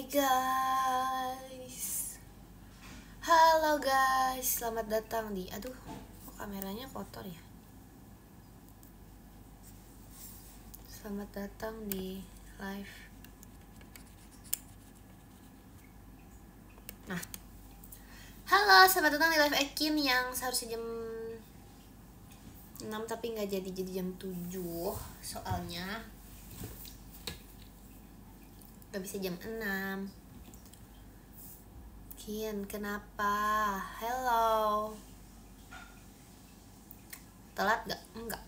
guys. Halo guys, selamat datang di kok kameranya kotor ya. Selamat datang di live. Nah, halo, selamat datang di live Ekin yang seharusnya jam 6 tapi nggak jadi jam 7 soalnya gak bisa jam 6. Kian, kenapa? Hello. Telat gak? Enggak.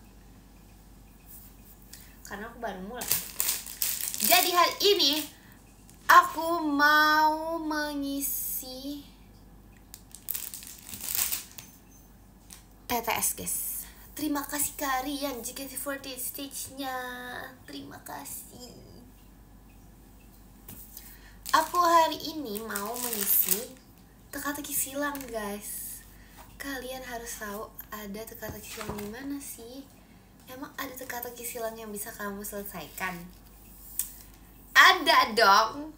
Karena aku baru mulai. Jadi hari ini aku mau mengisi TTS guys. Terima kasih kalian JKT48 stage-nya. Terima kasih. Aku hari ini mau mengisi teka-teki silang guys. Kalian harus tahu ada teka-teki silang di mana sih? Emang ada teka-teki silang yang bisa kamu selesaikan? Ada dong.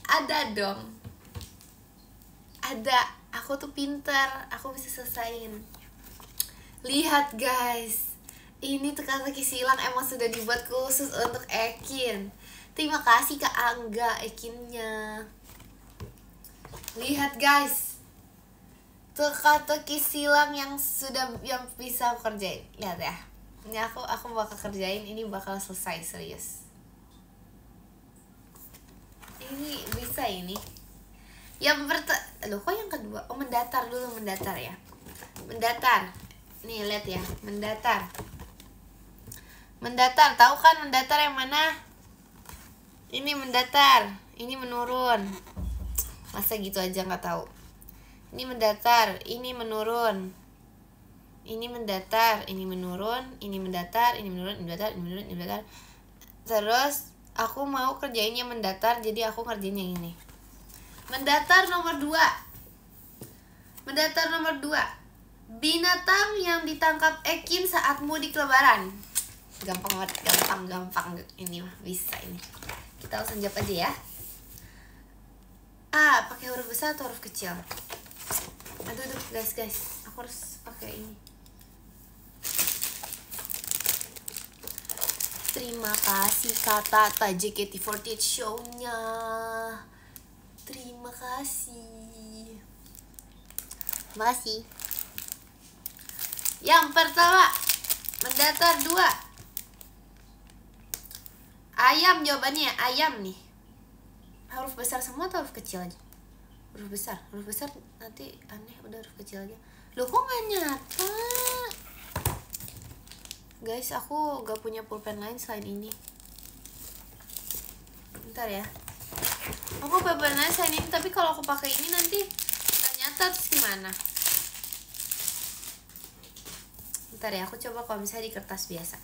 Ada dong. Ada. Aku tuh pintar. Aku bisa selesaiin. Lihat guys. Ini teka-teki silang emang sudah dibuat khusus untuk Ekin. Terima kasih Kak Angga Ekinnya. Lihat guys, teka-teki silang yang bisa aku kerjain. Lihat ya. Ini aku bakal kerjain, ini bakal selesai serius. Ini bisa ini. Kok yang kedua? Oh, mendatar dulu, mendatar ya. Mendatar. Nih lihat ya, mendatar. Mendatar, tahu kan mendatar yang mana? Ini mendatar, ini menurun. Masa gitu aja nggak tahu? Ini mendatar, ini menurun. Ini mendatar, ini menurun, ini mendatar, ini menurun, ini mendatar, ini menurun, ini mendatar. Terus aku mau kerjain yang mendatar, jadi aku ngerjain yang ini. Mendatar nomor 2. Mendatar nomor 2. Binatang yang ditangkap Ekin saat mudik lebaran. Gampang banget, gampang. Ini mah bisa ini. Kita langsung jawab aja ya. Pakai huruf besar atau huruf kecil? Aduh guys, aku harus pakai ini. Terima kasih kata JKT48 show-nya. Terima kasih. Makasih. Yang pertama, mendatar 2. Ayam jawabannya, ayam nih. Huruf besar semua atau huruf kecil aja? Huruf besar nanti aneh, udah huruf kecil aja. Loh kok gak nyata? Guys, aku gak punya pulpen lain selain ini. Bentar ya. Aku pulpen lain selain ini, tapi kalau aku pakai ini nanti gak nyata, terus gimana? Bentar ya, aku coba kalau misalnya di kertas biasa.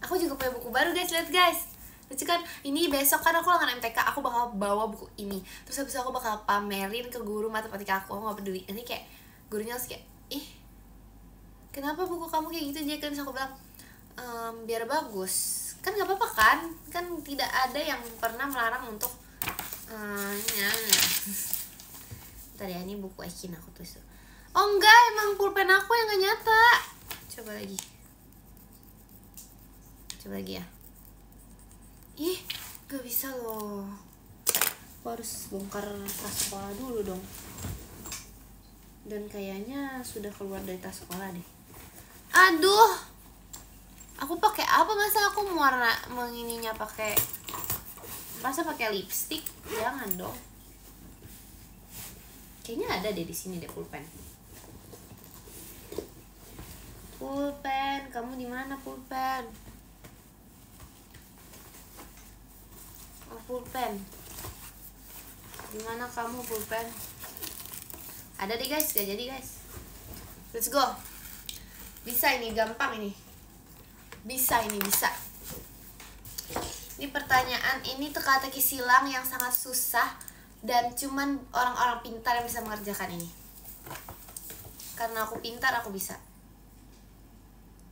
Aku juga punya buku baru guys, lihat guys. Lucu kan? Ini besok kan aku ulangan MTK, aku bakal bawa buku ini. Terus habis itu aku bakal pamerin ke guru matematika aku gak peduli. Nanti kayak gurunya harus kayak, kenapa buku kamu kayak gitu? Jadi kan aku bilang, biar bagus. Kan gak apa-apa kan? Kan tidak ada yang pernah melarang untuk Bentar ya, ini buku Ekin aku tulis. Oh enggak, emang pulpen aku yang gak nyata. Coba lagi ya. Gak bisa loh. Aku harus bongkar tas sekolah dulu dong. Dan kayaknya sudah keluar dari tas sekolah deh. Aduh, aku pakai apa? Masa aku warna mengininya pakai lipstick? Jangan dong. Kayaknya ada deh di sini deh pulpen. Pulpen, kamu di mana pulpen? Pulpen, dimana kamu pulpen? Ada deh guys, gak jadi guys. Let's go. Bisa ini, gampang ini. Bisa. Ini pertanyaan, ini teka-teki silang yang sangat susah dan cuman orang-orang pintar yang bisa mengerjakan ini. Karena aku pintar, aku bisa.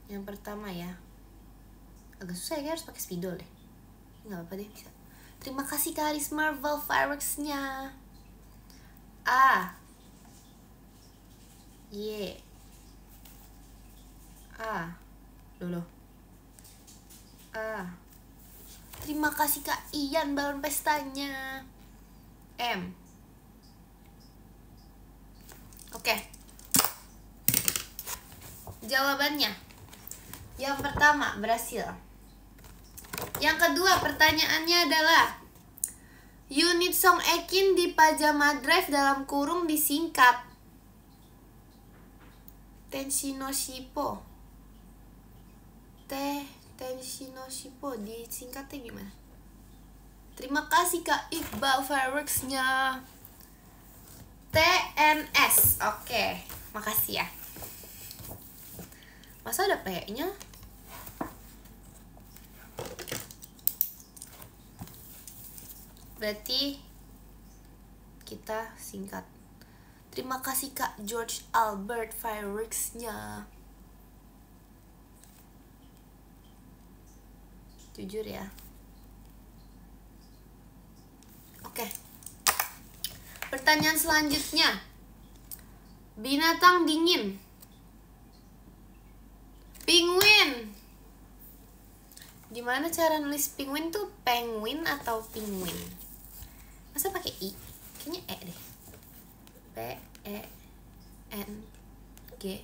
Yang pertama ya, agak susah ya, harus pakai spidol deh. Nggak apa-apa deh, bisa. Terima kasih Kak Aris Marvel fireworks-nya. A Y A Dulu A. Terima kasih Kak Ian balon pestanya. M. Oke. Jawabannya. Yang pertama berhasil. Yang kedua pertanyaannya adalah unit Song Ekin di Pajama Drive dalam kurung disingkat Tenshino-shippo. Tenshino-shippo disingkatnya gimana? Terima kasih Kak Iqbal fireworks-nya. TNS. Oke, makasih ya. Masa ada P-nya? Berarti kita singkat. Terima kasih Kak George Albert fireworks-nya. Jujur ya. Oke. Pertanyaan selanjutnya. Binatang dingin. Penguin. Gimana cara nulis penguin tuh? Penguin atau penguin? Masa pakai i? Kayaknya e deh. P E N G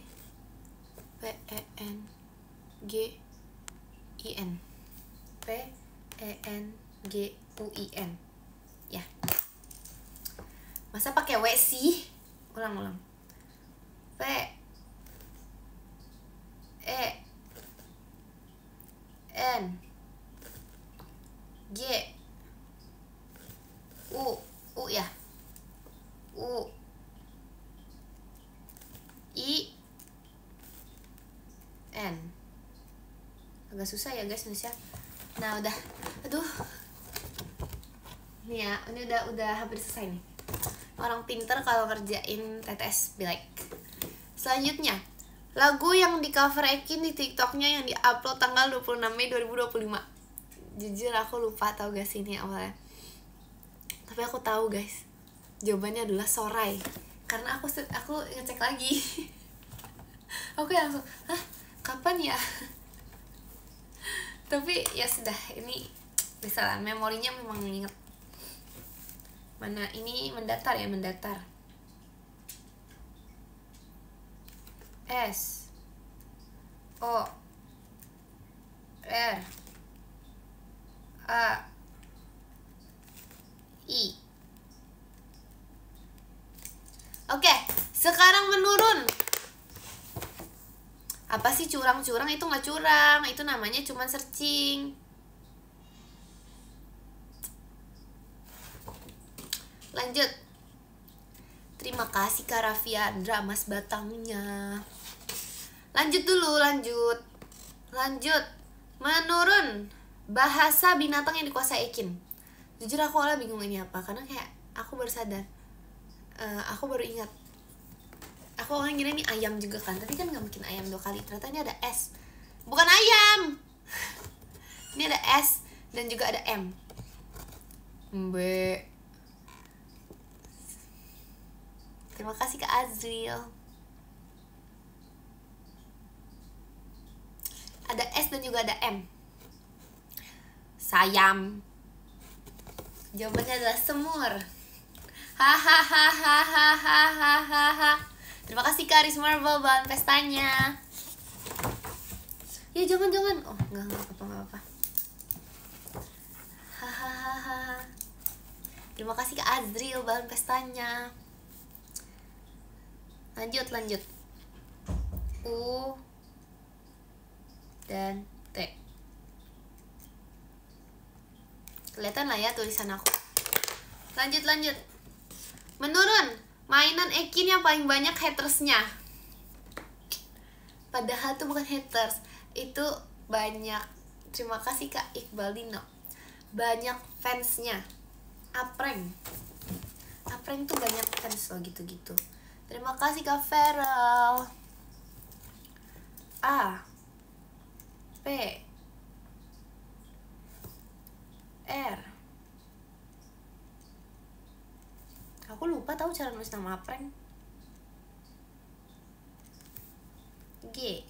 P E N G I N P E N G U I N. Ya. Masa pakai w sih? Ulang. P E N G U ya. U I N. Agak susah ya guys nulisnya. Nah udah, aduh, nih ya, ini udah hampir selesai nih. Orang pinter kalau ngerjain TTS be like. Selanjutnya, lagu yang di cover Ekin di TikToknya yang diupload tanggal 26 Mei 2025. Jujur aku lupa tahu gak sih ini awalnya. Tapi aku tahu guys, jawabannya adalah Sorai. Karena aku ngecek lagi. Oke langsung, hah kapan ya? Tapi ya sudah, ini bisa lah, memorinya memang inget. Mana ini mendatar ya, mendatar. S O R A I. Oke, sekarang menurun. Apa sih curang-curang? Itu nggak curang, itu namanya cuman searching. Lanjut. Terima kasih Kak Raffiandra mas batangnya. Lanjut dulu, lanjut. Menurun bahasa binatang yang dikuasai Ekin. Jujur aku awalnya bingung ini apa, karena kayak aku baru sadar. Aku baru ingat. Aku awalnya ngira ini ayam juga kan, tapi kan nggak mungkin ayam 2 kali. Ternyata ini ada S, bukan ayam. Ini ada S dan juga ada M. B. Terima kasih Kak Azril. Ada S dan juga ada M. Sayam. Jawabannya adalah semur. Hahaha. Terima kasih Kak Aris Marvel bahan pestanya. Ya jangan. Oh enggak apa-apa. Hahaha. Terima kasih Kak Azril bahan pestanya. Lanjut. U dan T. Kelihatan lah ya tulisan aku. Lanjut. Menurun mainan Ekin yang paling banyak hatersnya. Padahal itu bukan haters, itu banyak. Terima kasih Kak Iqbal Dino. Banyak fansnya. Apreng tuh banyak fans loh gitu. Terima kasih Kak Feral. A P R tahu cara nulis nama prank. G.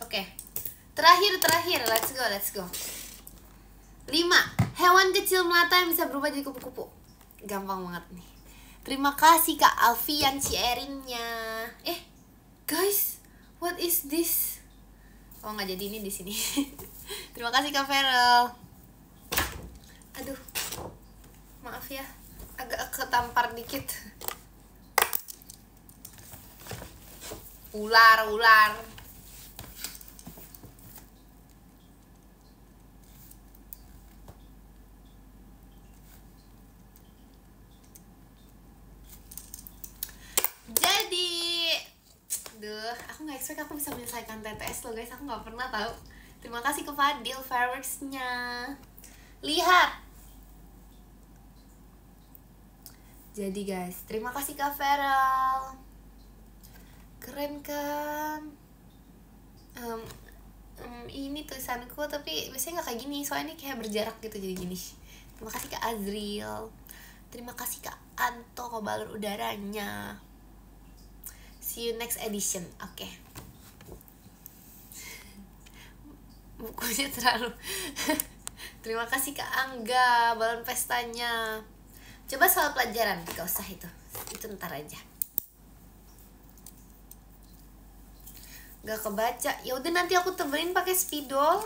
Oke. Terakhir, let's go. 5. Hewan kecil melata yang bisa berubah jadi kupu-kupu. Gampang banget nih. Terima kasih Kak Alfian Cierinnya. Guys, what is this? Oh, nggak jadi ini di sini. Terima kasih Kak Feral. Aduh, maaf ya, agak ketampar dikit. Ular. Aku nggak expect aku bisa menyelesaikan TTS loh guys, aku nggak pernah tahu. Terima kasih ke Fadil fireworksnya. Lihat. Jadi guys, terima kasih Kak Feral. Keren kan? Ini tulisanku tapi biasanya nggak kayak gini, soalnya ini kayak berjarak gitu jadi gini. Terima kasih Kak Azril. Terima kasih Kak Anto balon udaranya. See you next edition. Oke. Bukunya terlalu. Terima kasih Kak Angga balon pestanya. Coba soal pelajaran, gak usah itu ntar aja. Gak kebaca. Ya udah nanti aku teberin pakai spidol.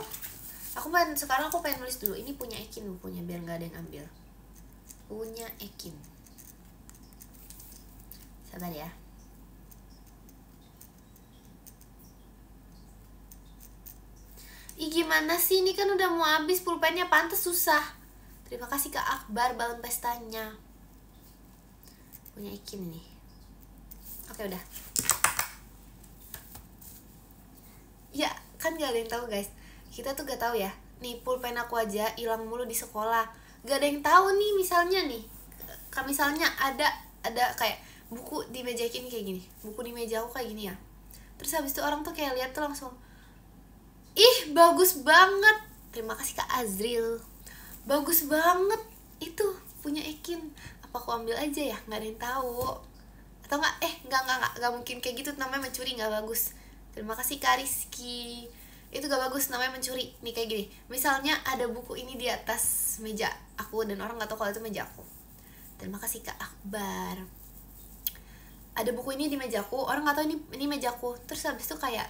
Sekarang aku pengen nulis dulu. Ini punya Ekin bukunya biar nggak ada yang ambil. Punya Ekin. Sabar ya. Gimana sih, ini kan udah mau habis pulpennya, pantes susah. Terima kasih Kak Akbar balon pestanya. Punya Ekin nih. Oke udah. Ya kan gak ada yang tahu guys. Kita tuh gak tahu ya. Nih pulpen aku aja hilang mulu di sekolah. Gak ada yang tahu nih misalnya nih. Misalnya ada kayak buku di meja Ekin kayak gini. Buku di meja aku kayak gini ya. Terus habis itu orang tuh kayak lihat tuh langsung, ih bagus banget. Terima kasih Kak Azril. Bagus banget. Itu punya Ekin. Apa aku ambil aja ya? Nggak ada yang tahu. Atau nggak mungkin kayak gitu, namanya mencuri, nggak bagus. Terima kasih Kak Rizky. Itu gak bagus, namanya mencuri. Nih kayak gini. Misalnya ada buku ini di atas meja aku dan orang nggak tahu kalau itu meja aku. Terima kasih Kak Akbar. Ada buku ini di mejaku, orang nggak tahu ini mejaku. Terus habis itu kayak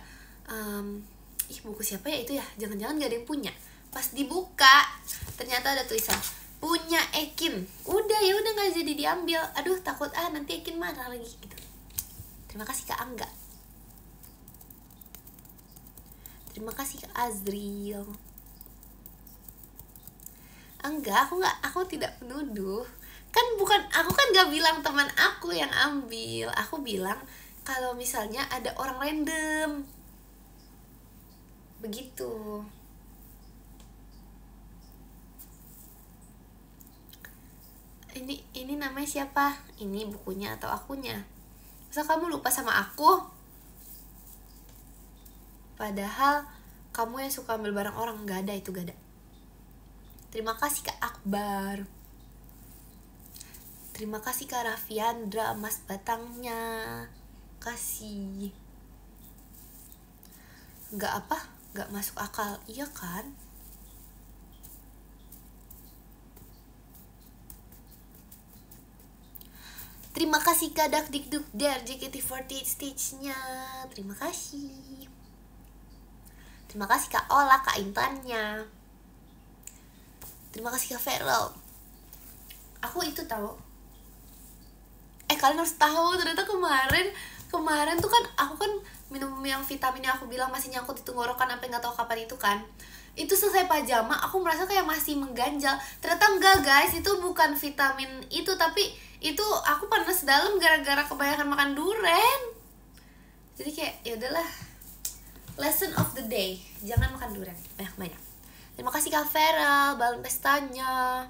buku siapa ya itu ya, jangan-jangan gak ada yang punya. Pas dibuka ternyata ada tulisan punya Ekin. Udah nggak jadi diambil. Aduh takut nanti Ekin marah lagi gitu. Terima kasih Kak Angga. Terima kasih Kak Azril. Enggak, aku tidak menuduh. Aku kan gak bilang teman aku yang ambil. Aku bilang kalau misalnya ada orang random. Begitu. Ini namanya siapa? Ini bukunya atau akunya? Masa kamu lupa sama aku? Padahal kamu yang suka ambil barang orang. Gak ada itu, gak ada. Terima kasih Kak Akbar. Terima kasih Kak Raffiandra emas batangnya. Kasih. Gak masuk akal, iya kan? Terima kasih Kak Dakdikduk dari JKT48 stage-nya. Terima kasih. Terima kasih Kak Ola, Kak Intannya. Terima kasih Kak Feral. Aku itu tahu. Kalian harus tahu ternyata kemarin tuh kan aku kan minum yang vitamin yang aku bilang masih nyangkut di tenggorokan sampai nggak tahu kapan itu kan. Itu selesai pajama aku merasa kayak masih mengganjal. Ternyata enggak guys, itu bukan vitamin itu, tapi itu aku panas dalam gara-gara kebanyakan makan durian. Jadi kayak ya udahlah. Lesson of the day, jangan makan durian banyak-banyak. Terima kasih Kak Feral balon pestanya.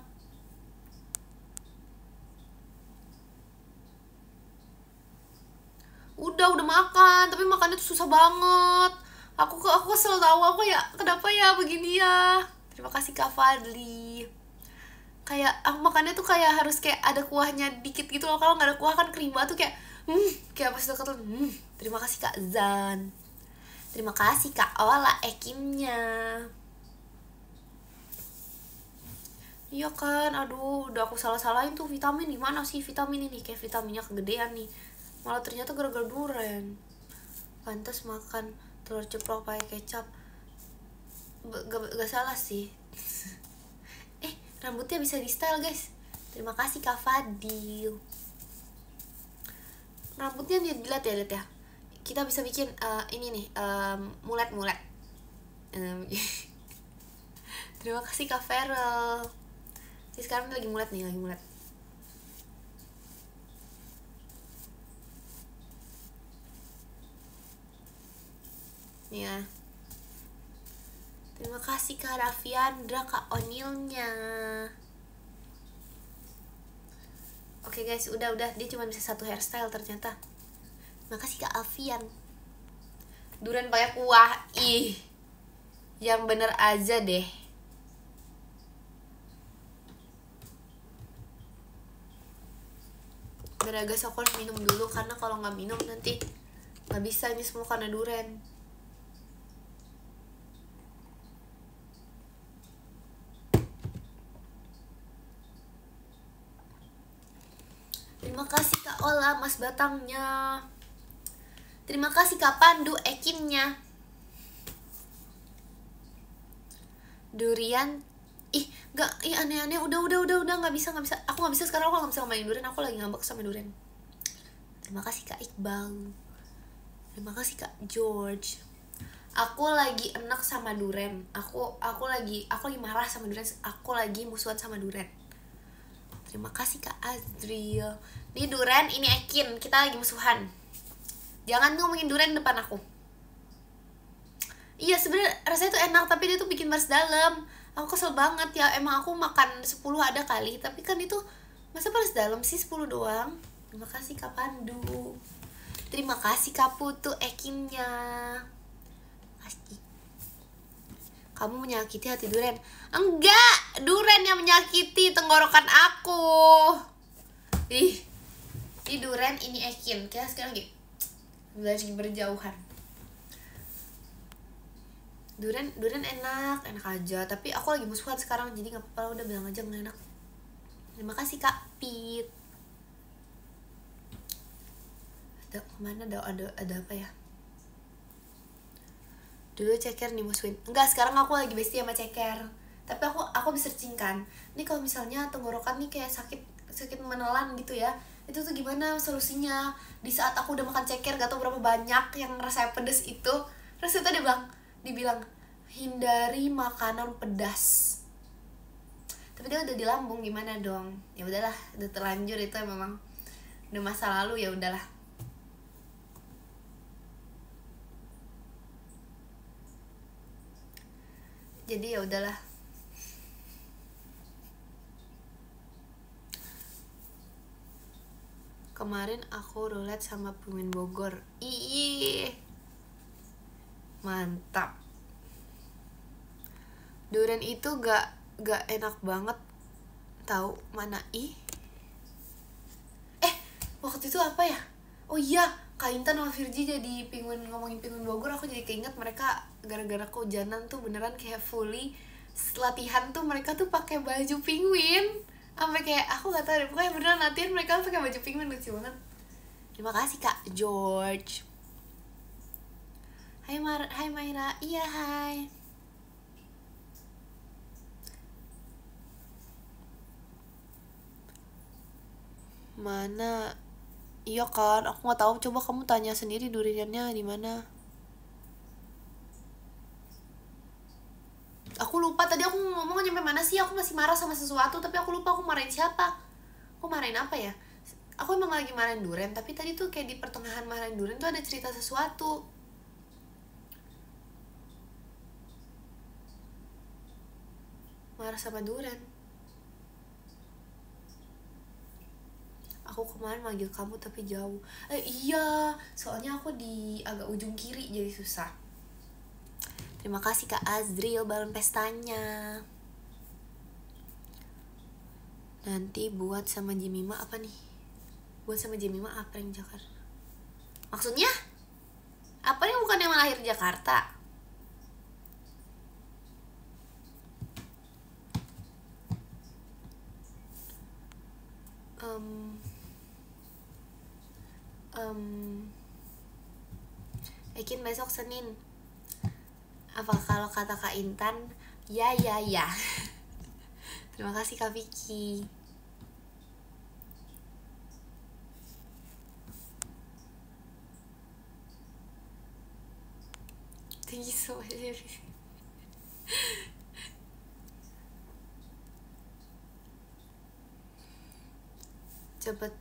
Udah makan, tapi makannya tuh susah banget. Aku kesel tahu, aku ya kenapa ya begini ya. Terima kasih Kak Fadli. kayak aku makannya tuh kayak harus kayak ada kuahnya dikit gitu loh. Kalau nggak ada kuah kan kering banget tuh kayak kayak pas deket tuh terima kasih Kak Zan, terima kasih Kak Ola Ekimnya. Iya kan, aduh udah aku salah-salahin tuh vitamin. Gimana sih vitamin ini, kayak vitaminnya kegedean nih, malah ternyata gara-gara duren. Pantas makan telur ceplok pakai kecap. Gak salah sih. Rambutnya bisa di style guys, terima kasih Kak Fadil. Rambutnya lihat ya, kita bisa bikin ini nih, mulet. Terima kasih Kak Feral. Jadi sekarang lagi mulet. Nih ya. Terima kasih Kak Raffiandra, Kak Onilnya. Oke guys, udah dia cuma bisa satu hairstyle ternyata. Terima kasih Kak Alfian. Durian pakai kuah, yang bener aja deh. Guys, aku harus minum dulu karena kalau nggak minum nanti nggak bisa, ini semua karena durian. Terima kasih Kak Ola, Mas Batangnya. Terima kasih Kak Pandu, Ekinnya. Durian, aneh-aneh. Udah nggak bisa. Aku nggak bisa sekarang, aku nggak bisa main durian. Aku lagi ngambek sama durian. Terima kasih Kak Iqbal. Terima kasih Kak George. Aku lagi enak sama durian. Aku lagi marah sama durian. Aku lagi musuhan sama durian. Terima kasih Kak Azril. Ini durian, ini Ekin. Kita lagi musuhan. Jangan ngomongin durian depan aku. Iya sebenarnya rasanya tuh enak, tapi dia tuh bikin maras dalam. Aku kesel banget ya. Emang aku makan 10 ada kali, tapi kan itu masa maras dalam sih 10 doang. Terima kasih Kak Pandu. Terima kasih Kak Putu Ekinnya. Pasti. Kamu menyakiti hati durian. Enggak, durian yang menyakiti tenggorokan aku. Ini durian, ini Ekin. Kita sekarang lagi berjauhan. Durian enak aja, tapi aku lagi musuhan sekarang, jadi nggak apa-apa, udah bilang aja nggak enak. Terima kasih Kak Pit. Kemana ada apa ya? Dulu Ceker nih musuhin. Enggak, sekarang aku lagi bestie sama Ceker. Tapi aku bisa searching kan. Ini kalau misalnya tenggorokan nih kayak sakit menelan gitu ya, itu tuh gimana solusinya? Di saat aku udah makan Ceker gak tau berapa banyak yang rasanya pedes itu, terus itu dibilang hindari makanan pedas. Tapi dia udah di lambung, gimana dong? Ya udahlah, udah terlanjur, itu memang udah masa lalu, ya udahlah. Jadi ya udahlah. Kemarin aku roulette sama Penguin Bogor. Mantap. Durian itu gak enak banget. Tahu mana waktu itu apa ya? Oh iya, Kak Intan sama Virgi jadi ngomongin Penguin Bogor. Aku jadi keinget mereka gara-gara kehujanan tuh beneran kayak fully latihan tuh mereka tuh pakai baju penguin. Sampai kayak aku gak tahu deh, pokoknya beneran latihan mereka pakai baju penguin, lucu banget. Terima kasih Kak George. Hai Maira. Iya hai. Mana? Iya kan, aku nggak tahu. Coba kamu tanya sendiri duriannya di mana. Aku lupa tadi aku ngomong nyampe mana sih. Aku masih marah sama sesuatu, tapi aku lupa aku marahin siapa. Aku marahin apa ya? Aku emang lagi marahin durian, tapi tadi tuh kayak di pertengahan marahin durian tuh ada cerita sesuatu. Marah sama durian. Aku kemarin manggil kamu tapi jauh. Iya, soalnya aku di agak ujung kiri jadi susah. Terima kasih Kak Azril balon pestanya. Nanti buat sama Jemima apa nih? Buat sama Jemima apa yang Jakarta? Maksudnya? Apa yang bukan yang lahir di Jakarta? Ekin besok Senin. Apa kalau kata Kak Intan? Ya. Terima kasih Kak Vicky. Thank you so much. Cepet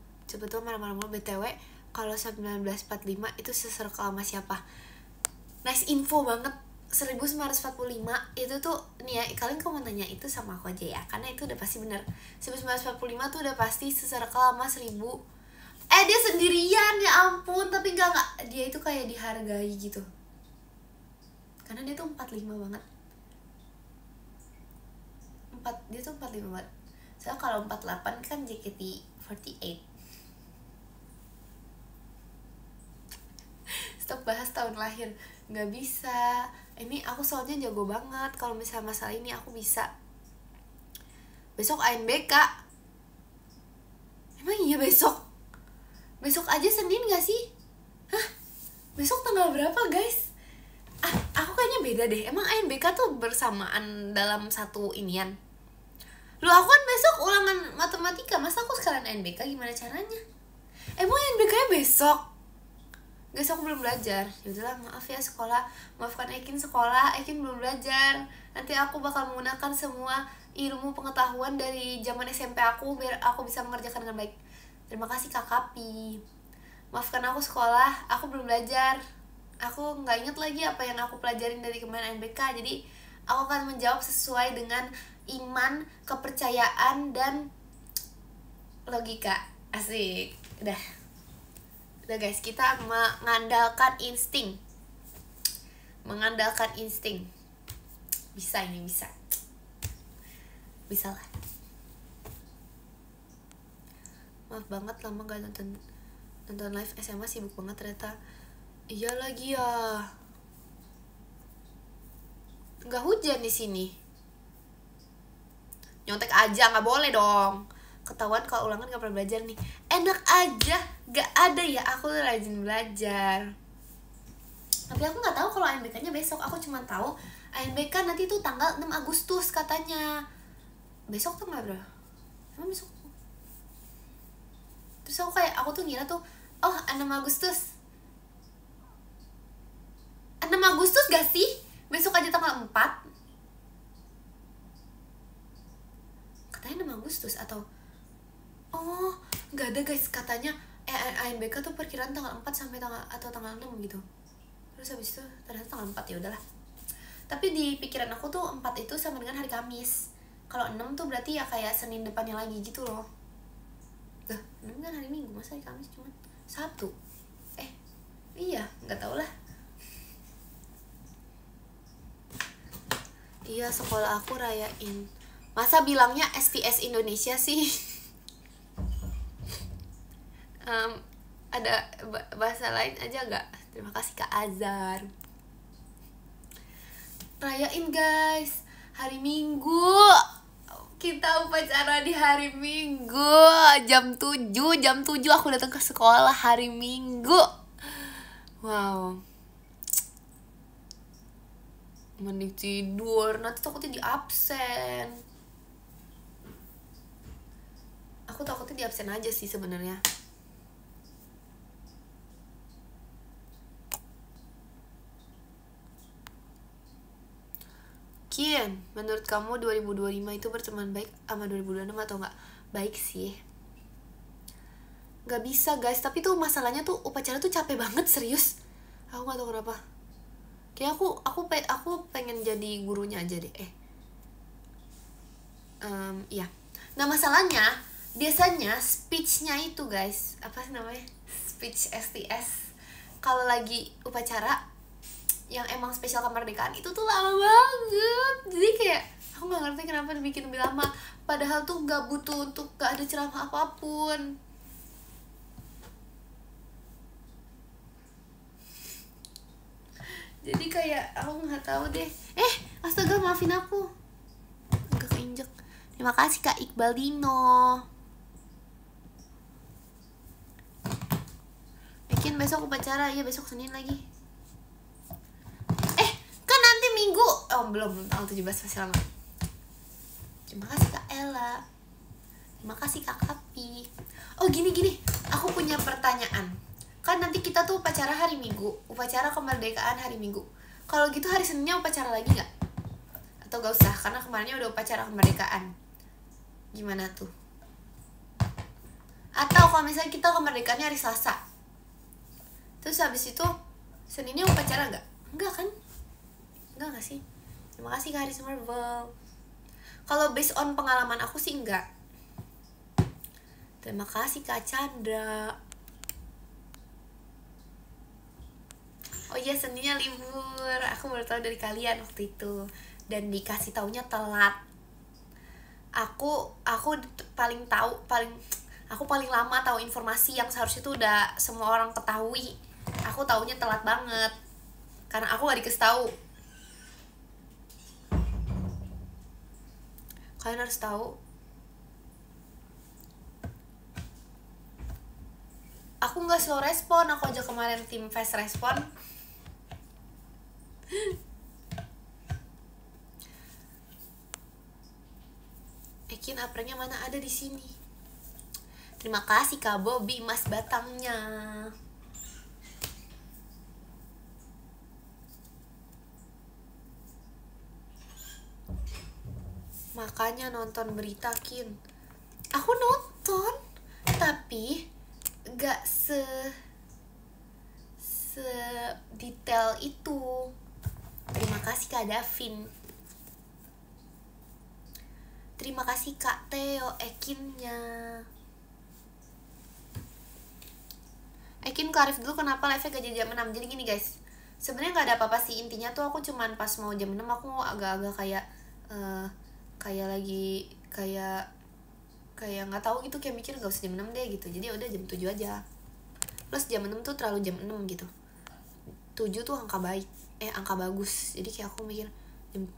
tuh marah-marah BTW kalau 1945 itu se-circle sama siapa? Nice info banget. 1945 itu tuh nih ya, kalian kalau mau nanya itu sama aku aja ya, karena itu udah pasti bener. 1945 tuh udah pasti se-circle sama 1000. Dia sendirian, ya ampun. Tapi enggak, dia itu kayak dihargai gitu, karena dia tuh 45 banget. Dia tuh 45 banget. Soalnya kalau 48 kan JKT48. Stop bahas tahun lahir, nggak bisa. Ini aku soalnya jago banget kalau misalnya masalah ini, aku bisa. Besok ANBK. Emang iya besok? Besok aja Senin gak sih? Hah? Besok tanggal berapa guys? Aku kayaknya beda deh. Emang ANBK tuh bersamaan dalam satu inian? Loh, aku kan besok ulangan matematika, masa aku sekalian ANBK, gimana caranya? Emang ANBK-nya besok? Guys, aku belum belajar. Yaudahlah, maaf ya sekolah. Maafkan Ekin sekolah, Ekin belum belajar. Nanti aku bakal menggunakan semua ilmu pengetahuan dari zaman SMP aku biar aku bisa mengerjakan dengan baik. Terima kasih Kak Kapi. Maafkan aku sekolah, aku belum belajar. Aku gak inget lagi apa yang aku pelajarin dari kemarin NBK. Jadi aku akan menjawab sesuai dengan iman, kepercayaan, dan logika. Asik. Udah guys, kita mengandalkan insting. Bisa ini, bisa lah. Maaf banget lama gak nonton live SMA, sibuk banget ternyata. Iya lagi ya, nggak hujan di sini. Nyontek aja nggak boleh dong, ketahuan kalau ulangan nggak pernah belajar nih. Enak aja, nggak ada ya, aku rajin belajar. Tapi aku nggak tahu kalau ANBK-nya besok. Aku cuma tahu ANBK nanti tuh tanggal 6 Agustus katanya. Besok tanggal berapa? Emang besok? Terus aku tuh ngira tuh, oh 6 Agustus 6 Agustus gak sih? Besok aja tanggal 4. Katanya 6 Agustus atau oh, gak ada guys, katanya ANBK tuh perkiraan tanggal 4 sampai tanggal 6 gitu. Terus habis itu ternyata tanggal 4, ya udahlah. Tapi di pikiran aku tuh 4 itu sama dengan hari Kamis. Kalau 6 tuh berarti ya kayak Senin depannya lagi gitu loh. Lah, 6 kan hari Minggu, masa hari Kamis cuma Sabtu? Iya, nggak tau lah. Iya, sekolah aku rayain. Masa bilangnya STS Indonesia sih? Ada bahasa lain aja nggak? Terima kasih Kak Azhar. Rayain guys, hari Minggu. Kita upacara di hari Minggu jam 7 aku datang ke sekolah hari Minggu. Wow, mending tidur, nanti takutnya di absen. Aku takutnya di absen aja sih sebenarnya. Kian, menurut kamu 2025 itu berteman baik sama 2026 atau enggak? Baik sih. Gak bisa guys, tapi tuh masalahnya tuh upacara tuh capek banget, serius. Aku gak tahu kenapa. Kayak aku pengen jadi gurunya aja deh. Iya. Nah masalahnya, biasanya speech-nya itu guys, apa sih namanya? Speech STS. Kalau lagi upacara yang emang spesial kemerdekaan itu tuh lama banget. Jadi kayak Aku nggak ngerti kenapa dibikin lebih lama, padahal tuh nggak butuh untuk nggak ada ceramah apapun. Jadi kayak aku nggak tahu deh. Astaga, maafin aku, agak keinjek. Terima kasih Kak Iqbal Dino. Bikin besok upacara, iya besok Senin lagi. Kan nanti Minggu. Oh belum, tanggal 17 masih lama. Terima kasih Kak Ella. Terima kasih Kak Kapi. Oh gini, aku punya pertanyaan. Kan nanti kita tuh upacara hari Minggu, upacara kemerdekaan hari Minggu. Kalau gitu hari Seninnya upacara lagi nggak? Atau gak usah, karena kemarinnya udah upacara kemerdekaan. Gimana tuh? Atau kalau misalnya kita kemerdekaannya hari Selasa, terus habis itu Seninnya upacara nggak? Enggak kan? Enggak sih? Terima kasih Kak Haris Marvel. Kalau based on pengalaman aku sih enggak. Terima kasih Kak Chandra. Oh iya, Seninnya libur. Aku baru tahu dari kalian waktu itu. Dan dikasih taunya telat. Aku paling lama tahu informasi yang seharusnya itu udah semua orang ketahui. Aku taunya telat banget. Karena aku gak dikasih tahu. Kalian harus tahu. Aku nggak slow respon, aku aja kemarin tim fast respon. Ekin aprennya mana ada di sini. Terima kasih Kak Bobby Mas batangnya. Makanya nonton berita Kin. Aku nonton, tapi gak detail itu. Terima kasih Kak Davin. Terima kasih Kak Theo Ekinnya. Ekin clarif dulu kenapa live-nya gak jadi jam 6. Jadi gini guys, sebenarnya gak ada apa-apa sih. Intinya tuh aku cuman pas mau jam 6 aku agak-agak kayak lagi nggak tahu gitu, kayak mikir gak usah jam 6 deh gitu. Jadi udah jam 7 aja. Plus jam 6 tuh terlalu jam 6 gitu. 7 tuh angka baik, angka bagus. Jadi kayak aku mikir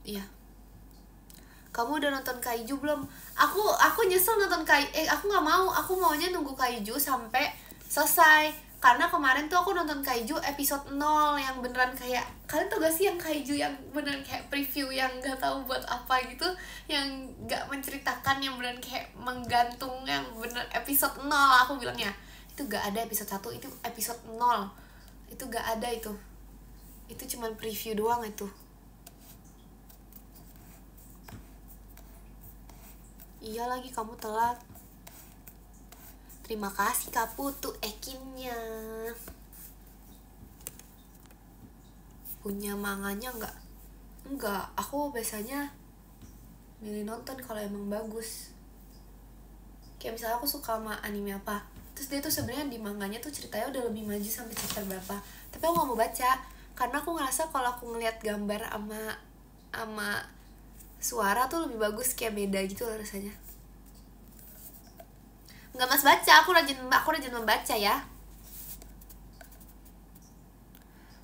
iya. Kamu udah nonton Kaiju belum? Aku nyesel nonton aku nggak mau. Aku maunya nunggu Kaiju sampai selesai. Karena kemarin tuh aku nonton Kaiju episode 0 yang beneran kayak, kalian tau gak sih yang Kaiju yang beneran kayak preview yang gak tahu buat apa gitu, yang gak menceritakan, yang beneran kayak menggantung, yang bener episode 0 aku bilangnya. Itu gak ada episode 1, itu episode 0. Itu gak ada itu. Itu cuman preview doang itu. Iya lagi, kamu telat. Terima kasih Kak Putu Ekinnya. Punya manganya enggak? Enggak, aku biasanya milih nonton kalau emang bagus. Kayak misalnya aku suka sama anime apa, terus dia tuh sebenarnya di manganya tuh ceritanya udah lebih maju sampai chapter berapa, tapi aku gak mau baca karena aku ngerasa kalau aku ngeliat gambar sama suara tuh lebih bagus, kayak beda gitu loh rasanya. Nggak mas baca, aku rajin membaca ya.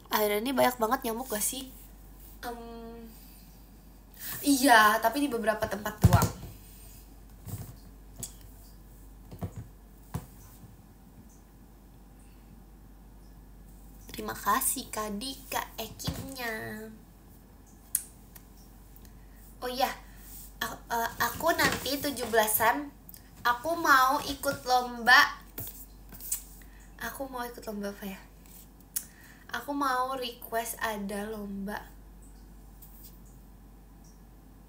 Akhirnya ini banyak banget nyamuk gak sih? Iya, tapi di beberapa tempat doang. Terima kasih Kak Dika Ekinnya. Oh iya, aku nanti 17-an aku mau ikut lomba. Aku mau ikut lomba apa ya? Aku mau request ada lomba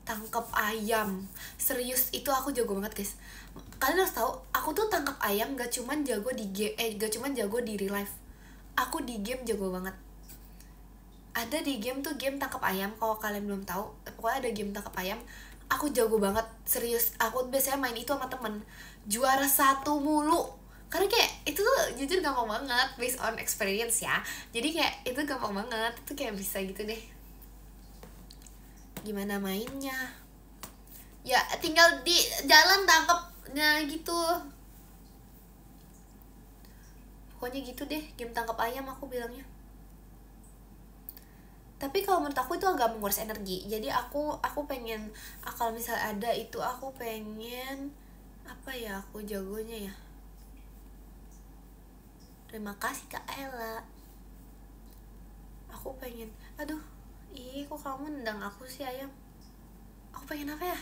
tangkap ayam. Serius, itu aku jago banget guys. Kalian harus tahu, aku tuh tangkap ayam gak cuman jago di gak cuman jago di real life. Aku di game jago banget. Ada di game tuh game tangkap ayam, kalau kalian belum tahu, pokoknya ada game tangkap ayam. Aku jago banget, serius. Aku biasanya main itu sama temen, juara 1 mulu. Karena kayak itu tuh jujur gampang banget, based on experience ya. Jadi kayak itu gampang banget, itu kayak bisa gitu deh. Gimana mainnya? Ya tinggal di jalan tangkap, nah gitu. Pokoknya gitu deh, game tangkap ayam aku bilangnya. Tapi kalau menurut aku itu agak menguras energi. Jadi aku pengen, kalau misal ada itu aku pengen apa ya, aku jagonya ya. Terima kasih Kak Ella. Aku pengen, aduh, kok kamu nendang aku sih ayam. Aku pengen apa ya?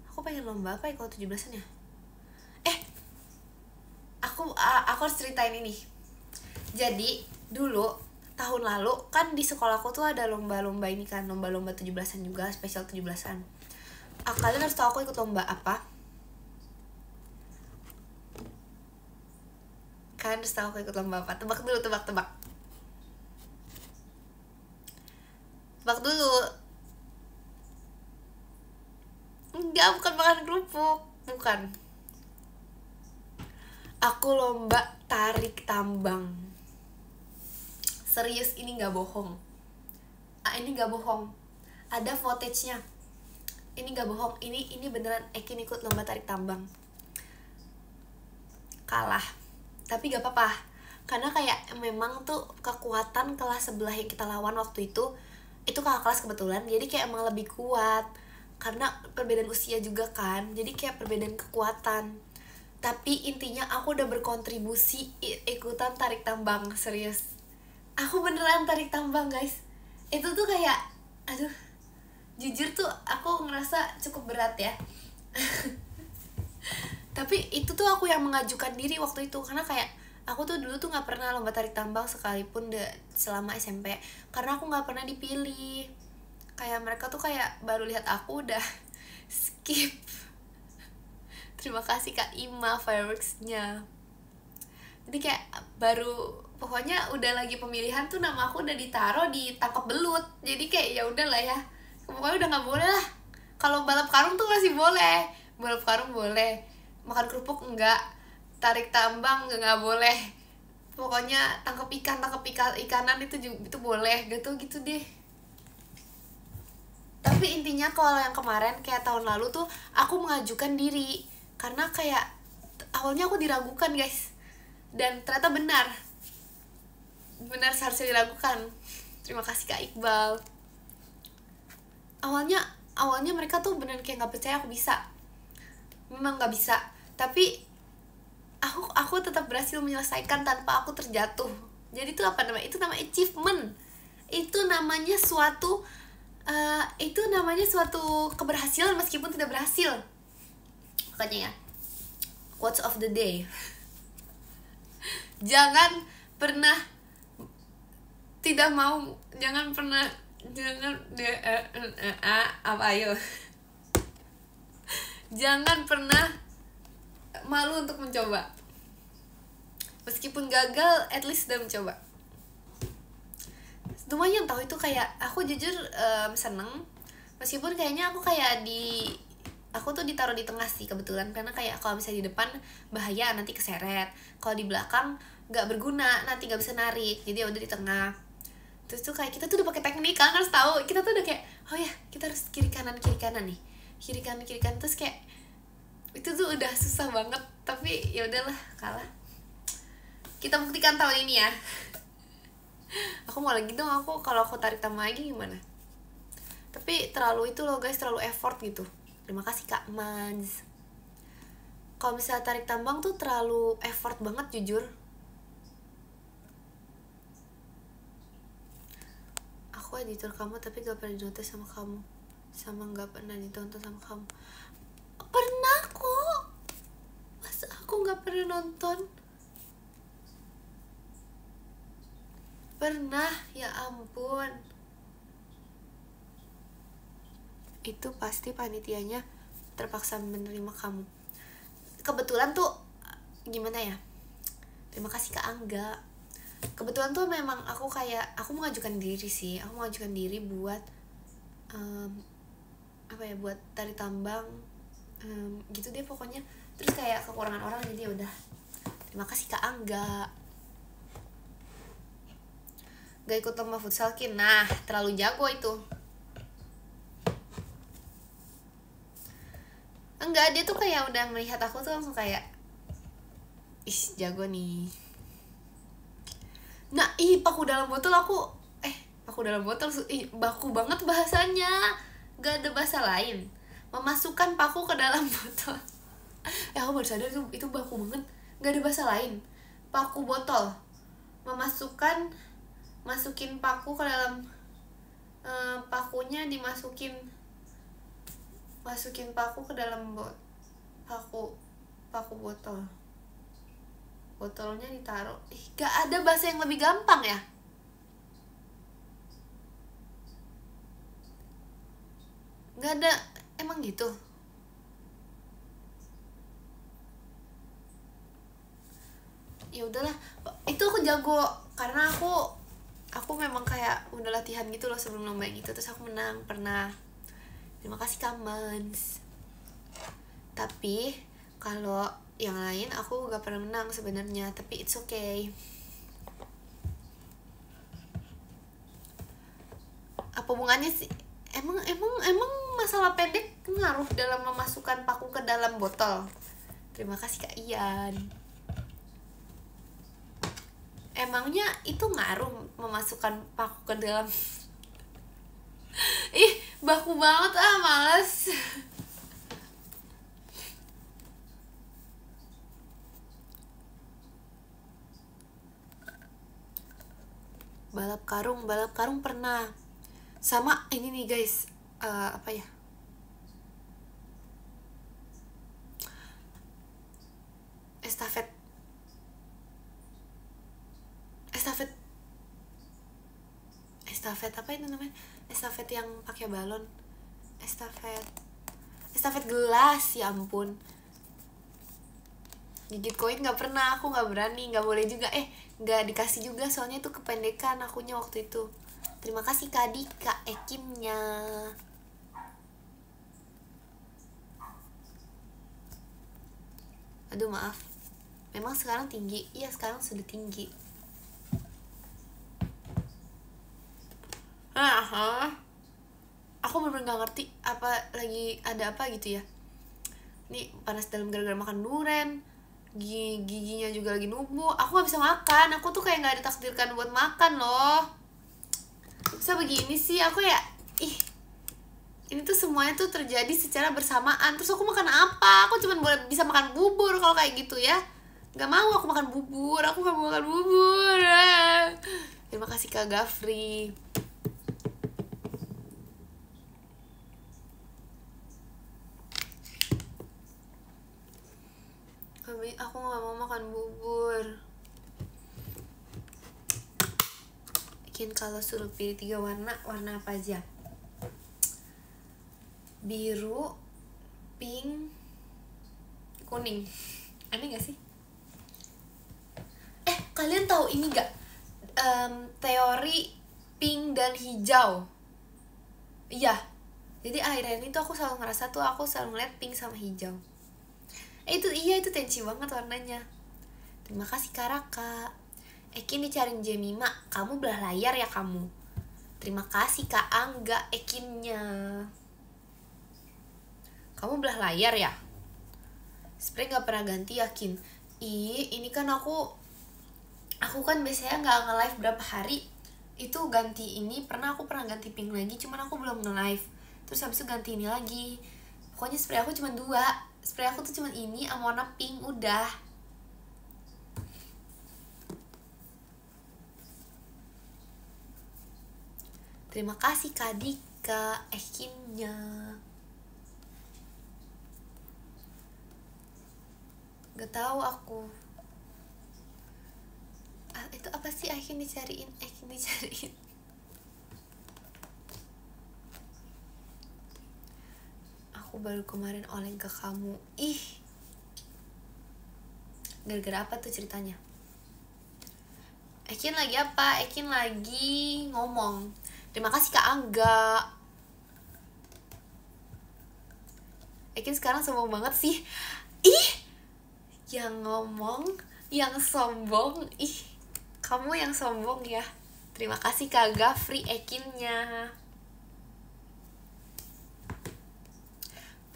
Aku pengen lomba apa ya kalau 17-an ya? Aku harus ceritain ini. Jadi dulu tahun lalu kan di sekolahku tuh ada lomba-lomba ini kan, lomba-lomba 17-an juga, spesial 17-an. Kalian harus tahu aku ikut lomba apa? Kalian harus tahu aku ikut lomba apa? Tebak dulu, tebak. Tebak dulu. Enggak, bukan makan kerupuk. Bukan. Aku lomba tarik tambang. Serius, ini gak bohong. Ini gak bohong. Ada footage-nya. Ini gak bohong. Ini beneran Ekin ikut lomba tarik tambang. Kalah. Tapi gak apa-apa. Karena kayak memang tuh kekuatan kelas sebelah yang kita lawan waktu itu kakak kelas kebetulan. Jadi kayak emang lebih kuat. Karena perbedaan usia juga kan. Jadi kayak perbedaan kekuatan. Tapi intinya aku udah berkontribusi ikutan tarik tambang, serius. Aku beneran tarik tambang guys. Itu tuh kayak, aduh, jujur tuh aku ngerasa cukup berat ya. Tapi itu tuh aku yang mengajukan diri waktu itu. Karena kayak aku tuh dulu tuh gak pernah lomba tarik tambang sekalipun selama SMP. Karena aku gak pernah dipilih. Kayak mereka tuh kayak baru lihat aku udah skip. Terima kasih Kak Ima fireworks-nya. Jadi kayak baru, pokoknya udah lagi pemilihan tuh nama aku udah ditaruh di tangkap belut. Jadi kayak ya udahlah ya. Pokoknya udah nggak boleh lah. Kalau balap karung tuh masih boleh. Balap karung boleh. Makan kerupuk enggak. Tarik tambang nggak boleh. Pokoknya tangkap ikanan itu boleh. Gitu deh. Tapi intinya kalau yang kemarin kayak tahun lalu tuh aku mengajukan diri. Karena kayak awalnya aku diragukan guys. Dan ternyata benar seharusnya diragukan. Terima kasih Kak Iqbal. Awalnya mereka tuh benar kayak gak percaya aku bisa. Memang gak bisa. Tapi aku tetap berhasil menyelesaikan tanpa aku terjatuh. Jadi itu apa namanya? Itu namanya achievement. Itu namanya suatu keberhasilan meskipun tidak berhasil. Makanya ya, quotes of the day. Jangan pernah jangan pernah malu untuk mencoba. Meskipun gagal, at least udah mencoba. Lumayan tahu itu kayak aku jujur seneng. Meskipun kayaknya aku tuh ditaruh di tengah sih kebetulan, karena kayak kalau misalnya di depan bahaya nanti keseret, kalau di belakang nggak berguna nanti nggak bisa narik, jadi udah di tengah. Terus tuh kayak kita tuh udah pakai teknik kan, harus tahu kita tuh udah kayak oh ya kita harus kiri kanan nih, kiri kanan terus kayak itu tuh udah susah banget. Tapi ya udahlah, kalah. Kita buktikan tahun ini ya. Aku mau lagi dong, kalau aku tarik tambang lagi gimana. Tapi terlalu itu loh guys, terlalu effort gitu. Terima kasih Kak Mans. Kalau misalnya tarik tambang tuh terlalu effort banget jujur. Aku editor kamu tapi gak pernah ditonton sama kamu. Sama gak pernah ditonton sama kamu. Pernah kok. Masa aku gak pernah nonton? Pernah, ya ampun. Itu pasti panitianya terpaksa menerima kamu. Kebetulan tuh gimana ya, terima kasih Kak Angga. Kebetulan tuh memang aku mengajukan diri buat buat tarik tambang gitu deh pokoknya. Terus kayak kekurangan orang, jadi udah. Terima kasih Kak Angga. Gak ikut lomba futsal Kin. Nah, terlalu jago itu. Enggak, dia tuh kayak udah melihat aku tuh langsung kayak ih jago nih. Nah, paku dalam botol paku dalam botol, baku banget bahasanya. Gak ada bahasa lain. Memasukkan paku ke dalam botol. Aku baru sadar itu baku banget. Gak ada bahasa lain. Paku botol. Masukin paku ke dalam, pakunya masukin paku ke dalam paku botol. Botolnya ditaruh. Gak ada bahasa yang lebih gampang ya. Gak ada, emang gitu. Ya udahlah, itu aku jago karena aku memang kayak udah latihan gitu loh sebelum lomba gitu, terus aku menang pernah. Terima kasih Kamans. Tapi kalau yang lain aku gak pernah menang sebenarnya, tapi it's okay. Apa hubungannya sih? Emang masalah pendek ngaruh dalam memasukkan paku ke dalam botol? Terima kasih Kak Ian. Emangnya itu ngaruh memasukkan paku ke dalam? Baku banget males. Balap karung pernah. Sama ini nih guys, apa ya? Estafet apa itu namanya? Estafet yang pakai balon. Estafet gelas, ya ampun. Gigit koin nggak pernah, aku nggak berani, nggak boleh juga, nggak dikasih juga soalnya itu kependekan akunya waktu itu. Terima kasih Kak Dika Ekimnya. Aduh maaf, memang sekarang tinggi. Iya sekarang sudah tinggi. Aku bener-bener gak ngerti apa lagi ada apa gitu ya. Nih panas dalam gara-gara makan durian, giginya juga lagi numbuh. Aku gak bisa makan, aku tuh kayak gak ditakdirkan buat makan loh. Bisa begini sih, aku ya ini tuh semuanya tuh terjadi secara bersamaan. Terus aku makan apa? Aku cuma boleh bisa makan bubur kalau kayak gitu ya. Gak mau aku makan bubur, aku gak mau makan bubur. Terima kasih Kak Gafri. Aku gak mau makan bubur. Mungkin kalau suruh pilih 3 warna apa aja? Biru, pink, kuning. Aneh gak sih? Kalian tahu ini gak? Teori pink dan hijau. Iya. Jadi akhir-akhir ini tuh aku selalu ngerasa tuh aku selalu ngeliat pink sama hijau. Itu tensi banget warnanya. Terima kasih Karaka. Ekin dicariin Jemima, kamu belah layar ya kamu. Terima kasih Kak Angga Ekinnya. Kamu belah layar ya? Spray gak pernah ganti yakin. Ini kan aku kan biasanya gak nge-live berapa hari. Itu ganti ini, aku pernah ganti pink lagi, cuman aku belum nge-live. Terus habis itu ganti ini lagi. Pokoknya spray aku cuma 2. Spray aku tuh cuma ini sama warna pink, udah. Terima kasih Kak Dika Ekinnya. Gak tahu aku. Itu apa sih Ekin dicariin? Aku baru kemarin oleng ke kamu. Gara-gara apa tuh ceritanya? Ekin lagi apa? Ekin lagi ngomong. Terima kasih Kak Angga. Ekin sekarang sombong banget sih. Yang ngomong, yang sombong. Kamu yang sombong ya. Terima kasih Kak Gafri Ekinnya.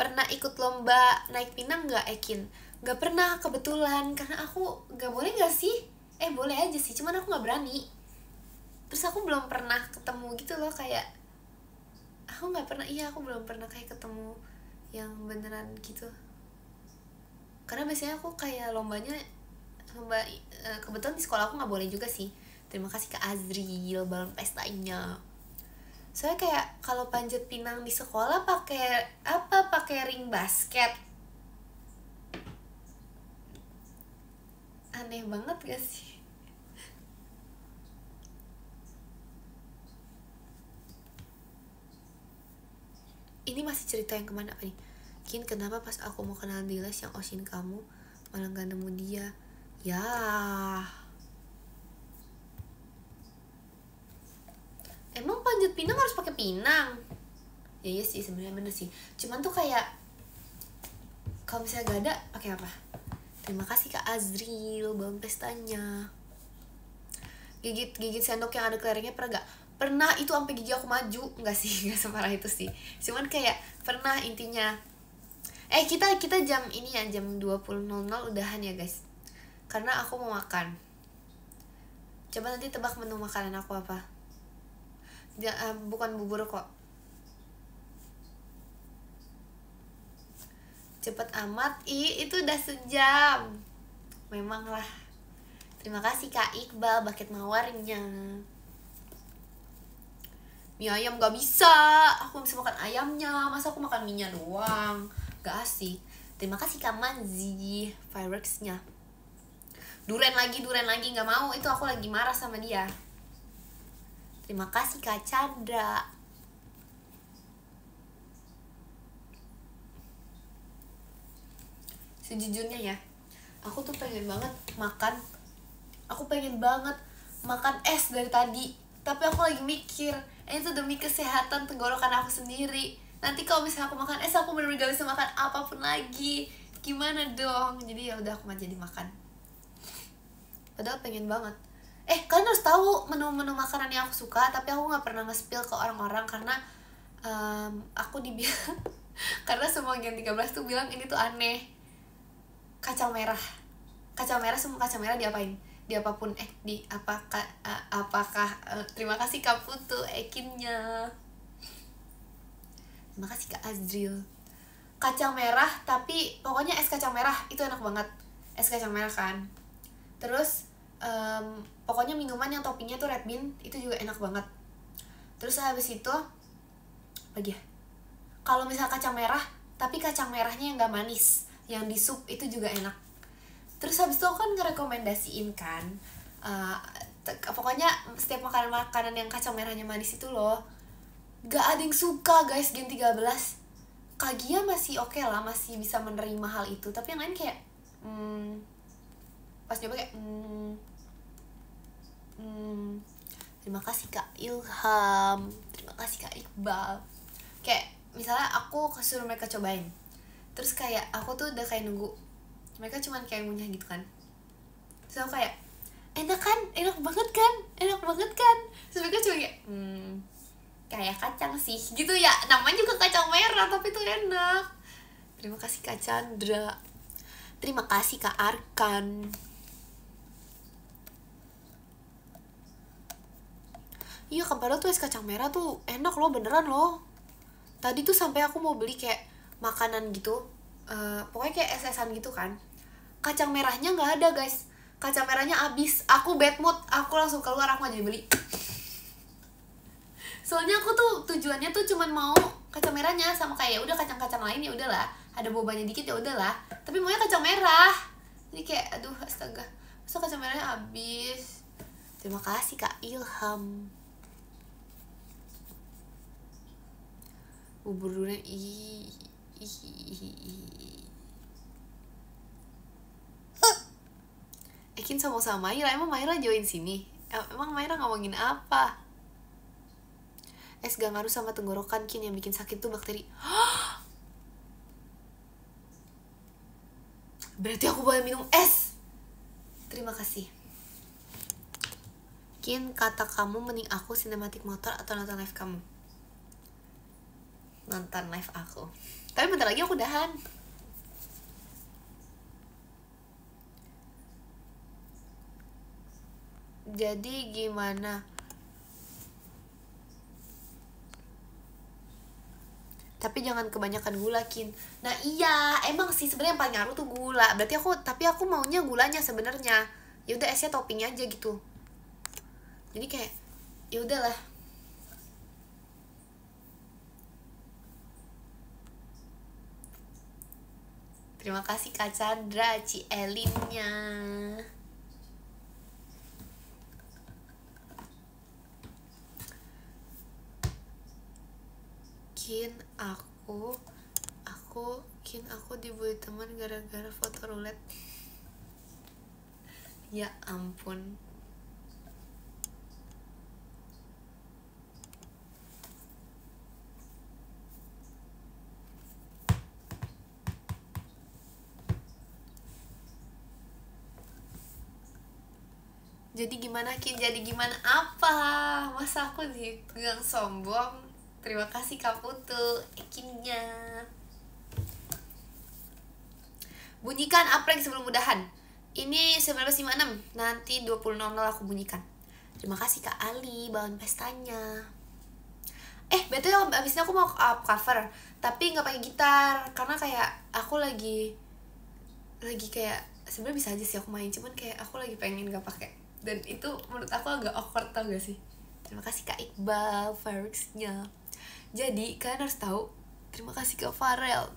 pernah ikut lomba naik pinang nggak, Ekin? Nggak pernah kebetulan, karena aku nggak boleh nggak sih? Boleh aja sih, cuman aku nggak berani. Terus aku belum pernah ketemu gitu loh, kayak aku nggak pernah, aku belum pernah kayak ketemu yang beneran gitu. Karena biasanya aku kayak lomba kebetulan di sekolah aku nggak boleh juga sih. Terima kasih Kak Azril balon pestanya. Soalnya kayak kalau panjat pinang di sekolah pakai apa? Pakai ring basket. Aneh banget gak sih? Ini masih cerita yang kemana apa nih? Kin, kenapa pas aku mau kenal Dilas yang Osin kamu malah gak nemu dia? Ya, emang panjat pinang harus pakai pinang? Ya iya sih, sebenarnya bener sih. Cuman tuh kayak kalau misalnya gak ada, pakai apa? Terima kasih Kak Azril balon pestanya. Gigit sendok yang ada kelerengnya pernah gak? Pernah, itu sampai gigi aku maju. Enggak sih, enggak separah itu sih. Cuman kayak pernah intinya. Kita jam ini ya, jam 20.00 udahan ya guys. Karena aku mau makan. Coba nanti tebak menu makanan aku apa. Bukan bubur kok. Cepet amat, itu udah sejam. Memang lah. Terima kasih Kak Iqbal bucket mawarnya. Mie ayam gak bisa, aku gak bisa makan ayamnya. Masa aku makan mie nya doang, gak asik. Terima kasih Kak Manzi fireworksnya. Duren lagi gak mau, itu aku lagi marah sama dia. Terima kasih Kak Chandra. Sejujurnya ya, aku tuh pengen banget makan es dari tadi. Tapi aku lagi mikir, itu demi kesehatan tenggorokan aku sendiri. Nanti kalau misalnya aku makan es, aku bener-bener gak bisa makan apapun lagi. Gimana dong? Jadi ya udah, aku mah jadi makan. Padahal pengen banget. Kalian harus tahu menu-menu makanan yang aku suka, tapi aku nggak pernah nge-spill ke orang-orang karena aku dibilang karena semua Gen 13 tuh bilang ini tuh aneh. Kacang merah, semua kacang merah diapain? Di apapun, di apakah terima kasih Kak Putu Ekinnya. Terima kasih Kak Azril. Kacang merah, tapi pokoknya es kacang merah itu enak banget. Es kacang merah kan. Terus pokoknya minuman yang toppingnya tuh red bean itu juga enak banget. Terus habis itu lagi ya, kalau misal kacang merah tapi kacang merahnya yang gak manis, yang di sup itu juga enak. Terus habis itu aku kan ngerekomendasiin kan, pokoknya setiap makanan yang kacang merahnya manis itu loh, gak ada yang suka guys. Gen 13 Kak Gia masih oke lah, masih bisa menerima hal itu. Tapi yang lain kayak pas nyoba kayak terima kasih Kak Ilham, terima kasih Kak Iqbal. Kayak misalnya aku suruh mereka cobain, terus kayak aku tuh udah kayak nunggu mereka cuman kayak ngunyah gitu kan. Terus aku kayak enak kan, enak banget kan. Terus mereka cuma kayak kayak kacang sih gitu ya, namanya juga kacang merah tapi tuh enak. Terima kasih Kak Chandra, terima kasih Kak Arkan. Iya kan, padahal tuh es kacang merah tuh enak loh, beneran loh. Tadi tuh sampai aku mau beli kayak makanan gitu, pokoknya kayak es-esan gitu kan, kacang merahnya nggak ada guys. Kacang merahnya habis, aku bad mood, aku langsung keluar, aku nggak jadi beli. Soalnya aku tuh tujuannya tuh cuman mau kacang merahnya, sama kayak udah kacang-kacang lain ya udahlah, ada bobanya dikit ya udahlah, tapi maunya kacang merah. Jadi kayak aduh astaga, masa kacang merahnya habis. Terima kasih Kak Ilham. Bubur durian Ekin sama Maira. Emang Maira join sini? Emang Maira ngomongin apa? Es gak ngaruh sama tenggorokan Kin, yang bikin sakit tuh bakteri. Berarti aku boleh minum es. Terima kasih Kin. Kata kamu mending aku sinematik motor atau nonton live kamu? Nonton live aku. Tapi bentar lagi aku udahan. Jadi gimana? Tapi jangan kebanyakan gula, Kin. Nah iya, emang sih sebenarnya yang paling ngaruh tuh gula. Berarti aku maunya gulanya sebenarnya. Ya udah esnya topping aja gitu. Jadi kayak ya udahlah. Terima kasih Kak Chandra, Ci Elinnya. Kin, aku dibully teman gara-gara foto roulette. Ya ampun. Jadi gimana, Kin? Jadi gimana apa? Masa aku dibilang sombong? Terima kasih Kak Putu, Kinnya. Bunyikan apreng sebelum udahan. Ini 1956, nanti 20.00 aku bunyikan. Terima kasih Kak Ali, bahan pestanya. Betul, abis ini aku mau cover, tapi nggak pakai gitar karena kayak aku lagi kayak sebenarnya bisa aja sih aku main, cuman kayak aku lagi pengen nggak pakai, dan itu menurut aku agak awkward, tau gak sih? Terima kasih Kak Iqbal Farixnya. Jadi kalian harus tahu, terima kasih Kak Farel.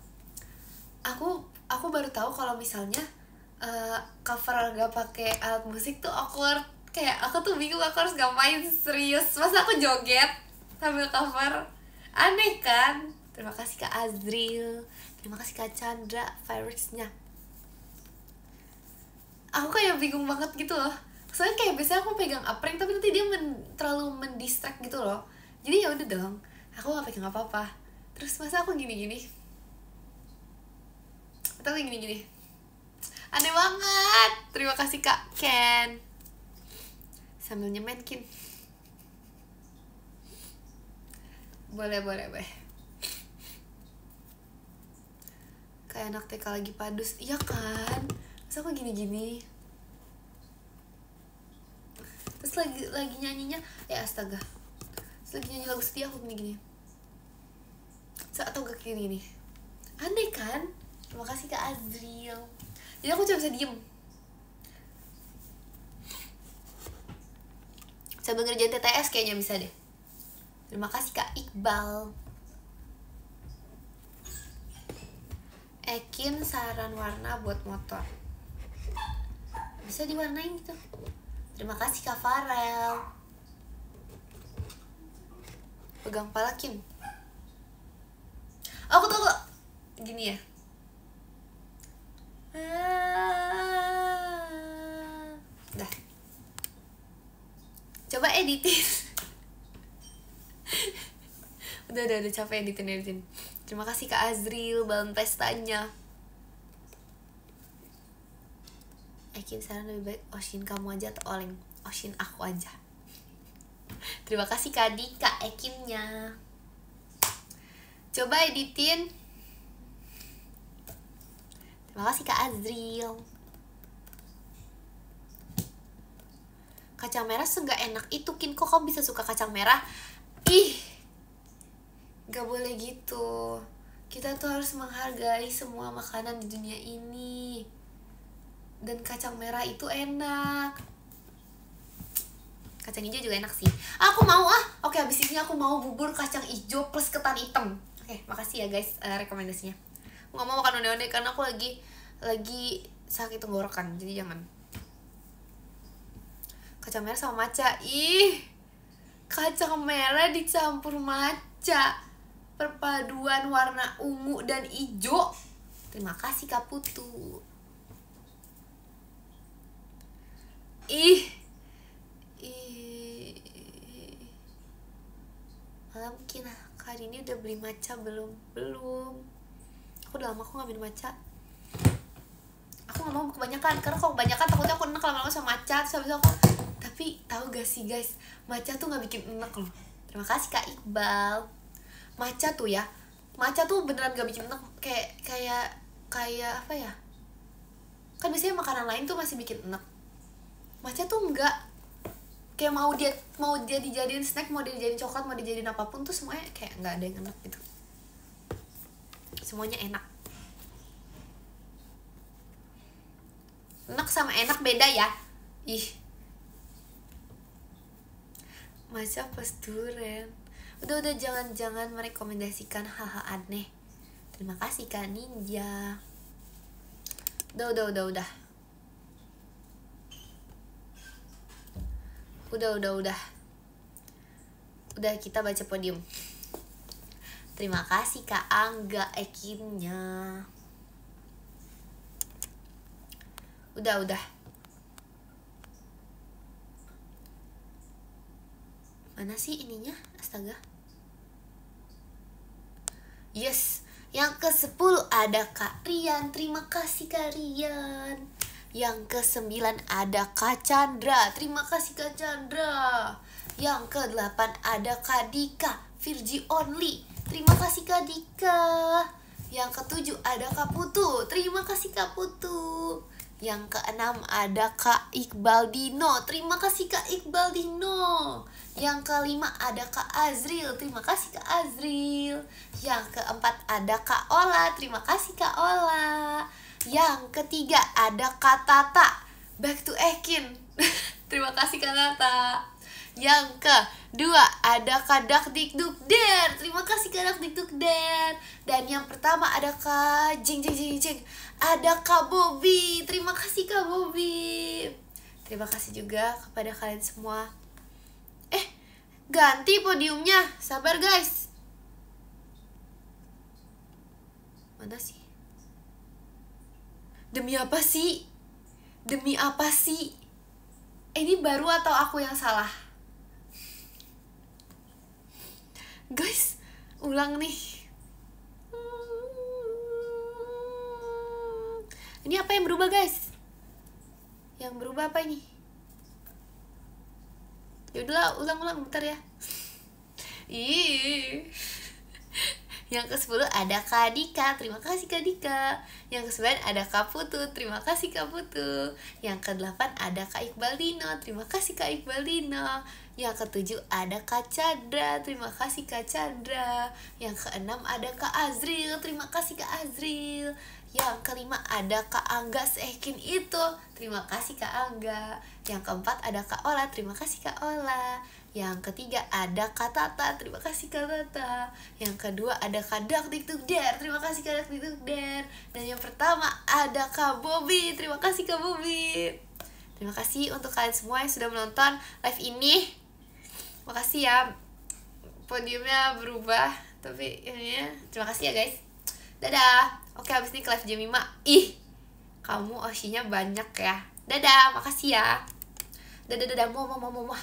Aku baru tahu kalau misalnya cover gak pakai alat musik tuh awkward. Kayak aku tuh bingung aku harus ngapain, serius. Masa aku joget sambil cover? Aneh kan? Terima kasih Kak Azril. Terima kasih Kak Chandra Farixnya. Aku kayak bingung banget gitu loh. Soalnya kayak biasanya aku pegang apreng tapi nanti dia terlalu mendistract gitu loh. Jadi ya udah dong, aku nggak pegang apa-apa. Terus masa aku gini-gini? Atau gini-gini? Aneh banget. Terima kasih Kak Ken. Sambil nyemen, Kin. Boleh. Kayak anak TK lagi padus. Iya kan? Masa aku gini-gini? Terus lagi nyanyinya, astaga. Terus lagi nyanyi lagu sedih aku gini-gini. Atau gak gini-gini. Aneh kan? Terima kasih Kak Azril. Jadi aku cuma bisa diem sambil ngerjain TTS, kayaknya bisa deh. Terima kasih Kak Iqbal. Ekin saran warna buat motor, bisa diwarnain gitu. Terima kasih Kak Farel. Pegang pala, Kim. Aku tahu kok. Gini ya. Dah. Coba editin. udah capek editin. Terima kasih Kak Azril, balon pestanya. Ekin saran lebih baik Oshin kamu aja atau Oleng? Oshin aku aja. Terima kasih Kak Dika Ekinnya. Coba editin. Terima kasih Kak Azril. Kacang merah seenggak enak itu, Kin. Kok kamu bisa suka kacang merah? Ih, gak boleh gitu. Kita tuh harus menghargai semua makanan di dunia ini. Dan kacang merah itu enak. Kacang hijau juga enak sih. Aku mau Oke, abis ini aku mau bubur kacang hijau plus ketan hitam. Oke, makasih ya guys rekomendasinya. Aku gak mau makan onde-onde karena aku lagi sakit tenggorokan, jadi jangan. Kacang merah sama matcha. Ih, kacang merah dicampur matcha, perpaduan warna ungu dan hijau. Terima kasih Kak Putu. Ih. Mungkin hari ini udah beli matcha belum? Aku udah lama gak minum matcha. Aku gak mau kebanyakan, karena kalau kebanyakan takutnya aku enak lama-lama sama matcha. Terus habis aku, tapi tahu gak sih guys, matcha tuh gak bikin enak loh. Terima kasih Kak Iqbal. Matcha tuh ya, Matcha tuh beneran gak bikin enak. Kayak apa ya, kan biasanya makanan lain tuh masih bikin enak, matcha tuh enggak. Kayak mau dia dijadiin snack, mau dia dijadiin coklat, mau dijadiin apapun tuh semuanya kayak nggak ada yang enak gitu. Semuanya enak. Enak sama enak beda ya. Ih, matcha plus durian. Udah jangan merekomendasikan hal-hal aneh. Terima kasih Kak Ninja. Udah. Udah, kita baca podium. Terima kasih Kak Angga Ekinnya. Udah. Mana sih ininya? Astaga. Yes. Yang ke-10 ada Kak Rian. Terima kasih Kak Rian. Yang ke-9 ada Kak Chandra. Terima kasih Kak Chandra. Yang ke-8 ada Kak Dika, Virgi Only. Terima kasih Kak Dika. Yang ke-7 ada Kak Putu. Terima kasih Kak Putu. Yang ke-6 ada Kak Iqbal Dino. Terima kasih Kak Iqbal Dino. Yang ke-5 ada Kak Azril. Terima kasih Kak Azril. Yang ke-4 ada Kak Ola. Terima kasih Kak Ola. Yang ke-3 ada Kak Tata. Back to Ekin. Terima kasih Kak Tata. Yang ke-2 ada Kak Dakdikdukder. Terima kasih Kak Dakdikdukder. Dan yang pertama ada Kak Jeng. Ada Kak Bobby. Terima kasih Kak Bobby. Terima kasih juga kepada kalian semua. Ganti podiumnya. Sabar guys. Mana sih? Demi apa sih? Ini baru atau aku yang salah? Guys, ulang nih. Ini apa yang berubah guys? Yang berubah apa ini? Yaudahlah, ulang bentar ya. Yang ke-10 ada Kak Dika. Terima kasih Kak Dika. Yang ke-9 ada Kak Putu. Terima kasih Kak Putu. Yang ke-8 ada Kak Iqbal Dino. Terima kasih Kak Iqbal Dino. Yang ke-7 ada Kak Chandra. Terima kasih Kak Chandra. Yang ke-6 ada Kak Azril. Terima kasih Kak Azril. Yang ke-5 ada Kak Angga Seekin itu. Terima kasih Kak Angga. Yang ke-4 ada Kak Ola. Terima kasih Kak Ola. Yang ketiga ada Kak Tata. Terima kasih Kak Tata. Yang kedua ada Kak Dakdikdukder. Terima kasih Kak Dakdikdukder. Dan yang pertama ada Kak Bobby. Terima kasih Kak Bobby. Terima kasih untuk kalian semua yang sudah menonton live ini. Makasih ya. Podiumnya berubah, tapi ini terima kasih ya guys. Dadah. Oke, habis ini ke live jam 5. Ih, kamu osinya banyak ya. Dadah, makasih ya. Dadah, muah.